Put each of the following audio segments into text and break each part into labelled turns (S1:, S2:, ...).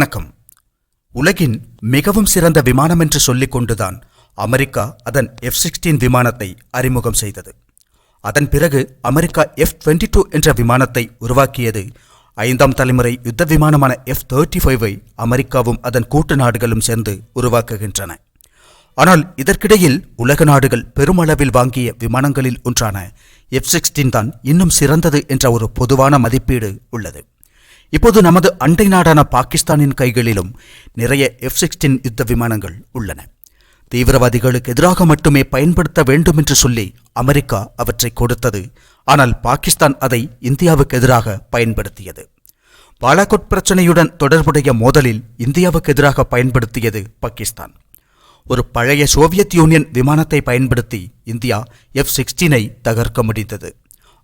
S1: வணக்கம். உலகின் மிகவும் சிறந்த விமானம் என்று சொல்லிக் கொண்டுதான் அமெரிக்கா அதன் F-16 விமானத்தை அறிமுகம் செய்தது. அதன் பிறகு அமெரிக்கா F-22 என்ற விமானத்தை உருவாக்கியது. 5ஆம் தலைமுறை யுத்த விமானமான F-35ஐ அமெரிக்காவும் அதன் கூட்டு நாடுகளும் சேர்ந்து உருவாக்குகின்றன. ஆனால் இதற்கிடையில் உலக நாடுகள் பெருமளவில் வாங்கிய விமானங்களில் ஒன்றான F-16 தான் இன்னும் சிறந்தது என்ற ஒரு பொதுவான மதிப்பீடு உள்ளது. இப்போது நமது அண்டை நாடான பாகிஸ்தானின் கைகளிலும் நிறைய F-16 யுத்த விமானங்கள் உள்ளன. தீவிரவாதிகளுக்கு எதிராக மட்டுமே பயன்படுத்த வேண்டும் என்று சொல்லி அமெரிக்கா அவற்றை கொடுத்தது. ஆனால் பாகிஸ்தான் அதை இந்தியாவுக்கு எதிராக பயன்படுத்தியது. பாலாகோட் பிரச்சனையுடன் தொடர்புடைய மோதலில் இந்தியாவுக்கு எதிராக பயன்படுத்தியது பாகிஸ்தான். ஒரு பழைய சோவியத் யூனியன் விமானத்தை பயன்படுத்தி இந்தியா F-16ஐ தகர்க்க முடிந்தது.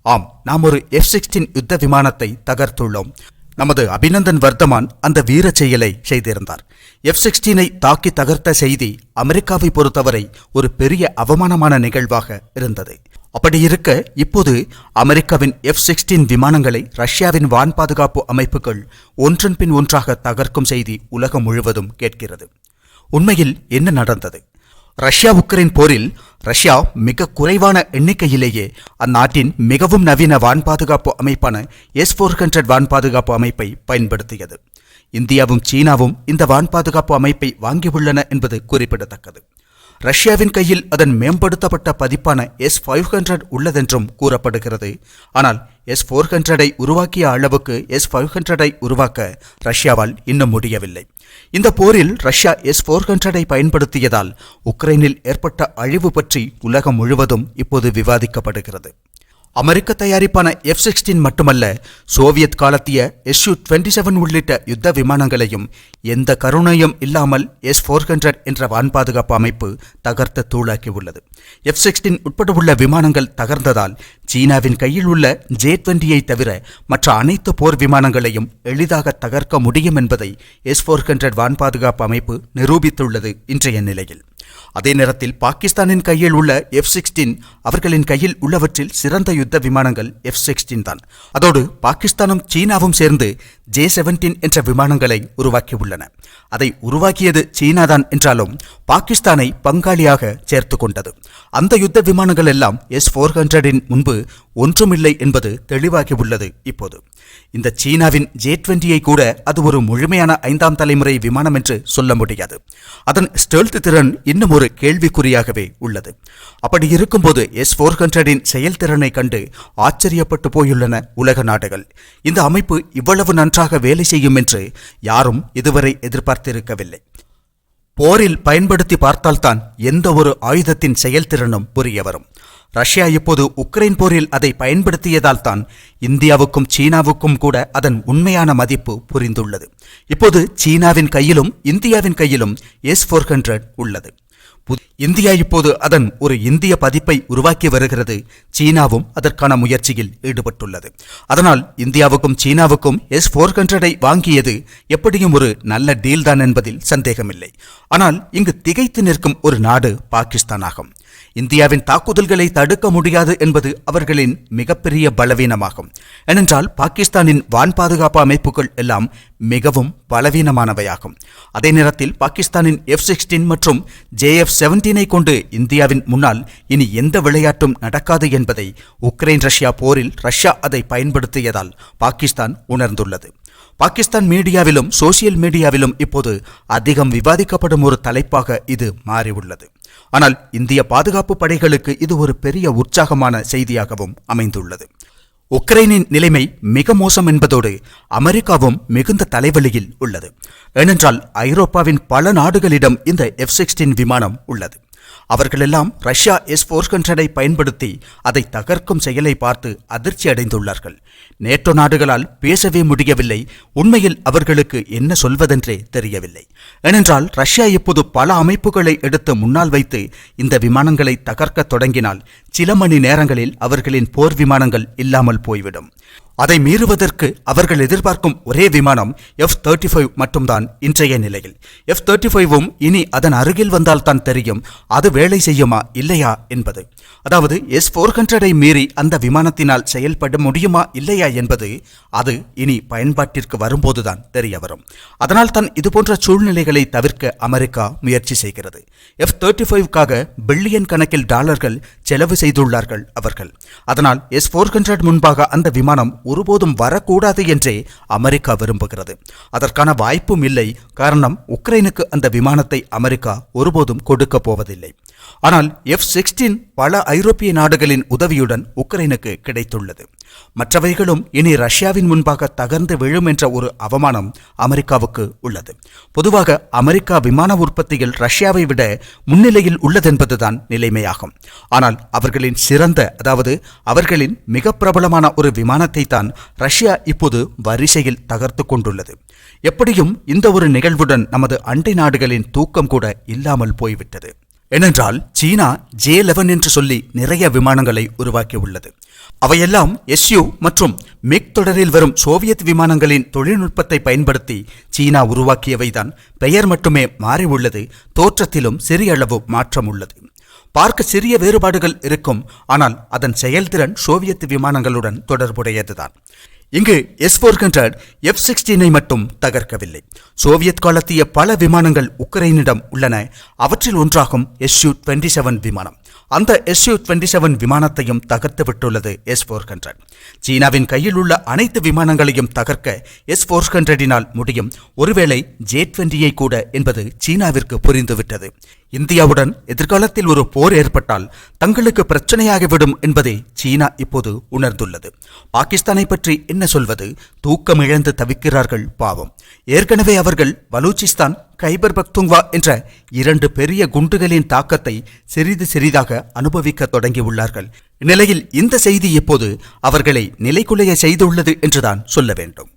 S1: ஆம், நாம் ஒரு F-16 யுத்த விமானத்தை தகர்த்துள்ளோம். நமது அபிநந்தன் வர்தமான் அந்த வீர செயலை செய்திருந்தார். F-16ஐ தாக்கி தகர்த்த செய்தி அமெரிக்காவை பொறுத்தவரை ஒரு பெரிய அவமானமான நிகழ்வாக இருந்தது. அப்படி இருக்க இப்போது அமெரிக்காவின் F-16 விமானங்களை ரஷ்யாவின் வான் பாதுகாப்பு அமைப்புகள் ஒன்றன் பின் ஒன்றாக தகர்க்கும் செய்தி உலகம் முழுவதும் கேட்கிறது. உண்மையில் என்ன நடந்தது? ரஷ்யா உக்ரைன் போரில் ரஷ்யா மிக குறைவான எண்ணிக்கையிலேயே அந்நாட்டின் மிகவும் நவீன வான் பாதுகாப்பு அமைப்பான S-400 வான் பாதுகாப்பு அமைப்பை பயன்படுத்தியது. இந்தியாவும் சீனாவும் இந்த வான் பாதுகாப்பு அமைப்பை வாங்கியுள்ளன என்பது குறிப்பிடத்தக்கது. ரஷ்யாவின் கையில் அதன் மேம்படுத்தப்பட்ட பதிப்பான S-500 உள்ளதென்றும் கூறப்படுகிறது. ஆனால் S-400ஐ உருவாக்கிய அளவுக்கு S-500ஐ உருவாக்க ரஷ்யாவால் இன்னும் முடியவில்லை. இந்த போரில் ரஷ்யா S-400ஐ பயன்படுத்தியதால் உக்ரைனில் ஏற்பட்ட அழிவு பற்றி உலகம் முழுவதும் இப்போது விவாதிக்கப்படுகிறது. அமெரிக்க தயாரிப்பான F-16 மட்டுமல்ல, சோவியத் காலத்திய Su-27 உள்ளிட்ட யுத்த விமானங்களையும் எந்த கருணையும் இல்லாமல் S-400 என்ற வான் பாதுகாப்பு அமைப்பு தகர்த்து தூளாக்கியுள்ளது. F-16 உட்பட உள்ள விமானங்கள் தகர்ந்ததால் சீனாவின் கையில் உள்ள J-20ஐ தவிர மற்ற அனைத்து போர் விமானங்களையும் எளிதாக தகர்க்க முடியும் என்பதை S-400 வான் பாதுகாப்பு அமைப்பு நிரூபித்துள்ளது இன்றைய நிலையில். அதே நேரத்தில் பாகிஸ்தானின் கையில் உள்ள F-16 அவர்களின் கையில் உள்ளவற்றில் சிறந்த யுத்த விமானங்கள் F-16 தான். அதோடு பாகிஸ்தானும் சீனாவும் சேர்ந்து J-17 என்ற விமானங்களை உருவாக்கியுள்ளன. அதை உருவாக்கியது சீனாதான் என்றாலும் பாகிஸ்தானை பங்காளியாக சேர்த்து கொண்டது. அந்த யுத்த விமானங்கள் எல்லாம் S-400இன் முன்பு ஒன்றுமில்லை என்பது தெளிவாகியுள்ளது. இப்போது இந்த சீனாவின் J-20ஐ கூட அது ஒரு முழுமையான 5ஆம் தலைமுறை விமானம் என்று சொல்ல முடியாது. அதன் ஸ்டெல்த் திறன் இன்னும் ஒரு கேள்விக்குறியாகவே உள்ளது. அப்படி இருக்கும்போது S-400இன் செயல்திறனை கண்டு ஆச்சரியப்பட்டு போயுள்ளன உலக நாடுகள். இந்த அமைப்பு இவ்வளவு நன்றாக வேலை செய்யும் என்று யாரும் இதுவரை எதிர்பார்த்திருக்கவில்லை. போரில் பயன்படுத்தி பார்த்தால்தான் எந்த ஒரு ஆயுதத்தின் செயல்திறனும் புரிய வரும். ரஷ்யா இப்போது உக்ரைன் போரில் அதை பயன்படுத்தியதால் தான் இந்தியாவுக்கும் சீனாவுக்கும் கூட அதன் உண்மையான மதிப்பு புரிந்துள்ளது. இப்போது சீனாவின் கையிலும் இந்தியாவின் கையிலும் S-400 உள்ளது. இந்தியா இப்போது அதன் ஒரு இந்திய பதிப்பை உருவாக்கி வருகிறது. சீனாவும் அதற்கான முயற்சியில் ஈடுபட்டுள்ளது. அதனால் இந்தியாவுக்கும் சீனாவுக்கும் S-400ஐ வாங்கியது எப்படியும் ஒரு நல்ல டீல் தான் என்பதில் சந்தேகமில்லை. ஆனால் இங்கு திகைத்து நிற்கும் ஒரு நாடு பாகிஸ்தான் ஆகும். இந்தியாவின் தாக்குதல்களை தடுக்க முடியாது என்பது அவர்களின் மிகப்பெரிய பலவீனமாகும். ஏனென்றால் பாகிஸ்தானின் வான் பாதுகாப்பு அமைப்புகள் எல்லாம் மிகவும் பலவீனமானவையாகும். அதே நேரத்தில் பாகிஸ்தானின் F-16 மற்றும் JF-17ஐ கொண்டு இந்தியாவின் முன்னால் இனி எந்த விளையாட்டும் நடக்காது என்பதை உக்ரைன் ரஷ்யா போரில் ரஷ்யா அதை பயன்படுத்தியதால் பாகிஸ்தான் உணர்ந்துள்ளது. பாகிஸ்தான் மீடியாவிலும் சோசியல் மீடியாவிலும் இப்போது அதிகம் விவாதிக்கப்படும் ஒரு தலைப்பாக இது மாறியுள்ளது. ஆனால் இந்திய பாதுகாப்பு படைகளுக்கு இது ஒரு பெரிய உற்சாகமான செய்தியாகவும் அமைந்துள்ளது. உக்ரைனின் நிலைமை மிக மோசம் என்பதோடு அமெரிக்காவும் மிகுந்த தலைவலியில் உள்ளது. ஏனென்றால் ஐரோப்பாவின் பல நாடுகளிடம் இந்த F-16 விமானம் உள்ளது. அவர்களெல்லாம் ரஷ்யா S-400ஐ பயன்படுத்தி அதை தகர்க்கும் செயலை பார்த்து அதிர்ச்சி அடைந்துள்ளார்கள். நேட்டோ நாடுகளால் பேசவே முடியவில்லை. உண்மையில் அவர்களுக்கு என்ன சொல்வதென்றே தெரியவில்லை. ஏனென்றால் ரஷ்யா இப்போது பல அமைப்புகளை எடுத்து முன்னால் வைத்து இந்த விமானங்களை தகர்க்க தொடங்கினால் சில மணி நேரங்களில் அவர்களின் போர் விமானங்கள் இல்லாமல் போய்விடும். அதை மீறுவதற்கு அவர்கள் எதிர்பார்க்கும் ஒரே விமானம் F-35 மட்டும்தான் இன்றைய நிலையில். F-35ம் இனி அதன் அருகில் வந்தால்தான் தெரியும் அது வேலை செய்யுமா இல்லையா என்பது. அதாவது S-400 மீறி அந்த விமானத்தினால் செயல்பட முடியுமா இல்லையா என்பது அது இனி பயன்பாட்டிற்கு வரும்போதுதான் தெரிய வரும். அதனால் தான் இதுபோன்ற சூழ்நிலைகளை தவிர்க்க அமெரிக்கா முயற்சி செய்கிறது. F-35க்காக பில்லியன் கணக்கில் டாலர்கள் செலவு செய்துள்ளார்கள் அவர்கள். அதனால் S-400 முன்பாக அந்த விமானம் ஒருபோதும் வரக்கூடாது என்றே அமெரிக்கா விரும்புகிறது. அதற்கான வாய்ப்பும் இல்லை. காரணம், உக்ரைனுக்கு அந்த விமானத்தை அமெரிக்கா ஒருபோதும் கொடுக்க போவதில்லை. ஆனால் F-16 பல ஐரோப்பிய நாடுகளின் உதவியுடன் உக்ரைனுக்கு கிடைத்துள்ளது. மற்றவைகளும் இனி ரஷ்யாவின் முன்பாக தகர்ந்து விழும் என்ற ஒரு அவமானம் அமெரிக்காவுக்கு உள்ளது. பொதுவாக அமெரிக்கா விமான உற்பத்தியில் ரஷ்யாவை விட முன்னிலையில் உள்ளதென்பதுதான் நிலைமையாகும். ஆனால் அவர்களின் அதாவது அவர்களின் மிக பிரபலமான ஒரு விமானத்தை தான் ரஷ்யா இப்போது வரிசையில் தகர்த்து கொண்டுள்ளது. எப்படியும் இந்த ஒரு நிகழ்வுடன் நமது அண்டை நாடுகளின் தூக்கம் கூட இல்லாமல் போய்விட்டது. ஏனென்றால் சீனா J-11 என்று சொல்லி நிறைய விமானங்களை உருவாக்கியுள்ளது. அவையெல்லாம் SU மற்றும் மிக் தொடரில் வரும் சோவியத் விமானங்களின் தொழில்நுட்பத்தை பயன்படுத்தி சீனா உருவாக்கியவைதான். பெயர் மட்டுமே மாறி உள்ளது. தோற்றத்திலும் சிறிய அளவு மாற்றம் உள்ளது. பார்க்க சிறிய வேறுபாடுகள் இருக்கும். ஆனால் அதன் செயல்திறன் சோவியத் விமானங்களுடன் தொடர்புடையதுதான். இங்கு S-400 F-16 மட்டும் தகர்க்கவில்லை. சோவியத் காலத்திய பல விமானங்கள் உக்ரைனிடம் உள்ளன. அவற்றில் ஒன்றாகும் Su-27 விமானம். அந்த Su-27 விமானத்தையும் தகர்த்து விட்டுள்ளது S-400. சீனாவின் கையில் உள்ள அனைத்து விமானங்களையும் தகர்க்க S-400 முடியும். ஒருவேளை J-20 கூட என்பது சீனாவிற்கு புரிந்துவிட்டது. இந்தியாவுடன் எதிர்காலத்தில் ஒரு போர் ஏற்பட்டால் தங்களுக்கு பிரச்சனையாகிவிடும் என்பதை சீனா இப்போது உணர்ந்துள்ளது. பாகிஸ்தானை பற்றி என்ன சொல்வது? தூக்கம் இழந்து தவிக்கிறார்கள் பாவம். ஏற்கனவே அவர்கள் பலூச்சிஸ்தான், கைபர் பக்துங்வா என்ற 2 பெரிய குண்டுகளின் தாக்கத்தை சிறிது சிறிதாக அனுபவிக்க தொடங்கியுள்ளார்கள். இந்நிலையில் இந்த செய்தி இப்போது அவர்களை நிலைகுலைய செய்துள்ளது என்றுதான் சொல்ல வேண்டும்.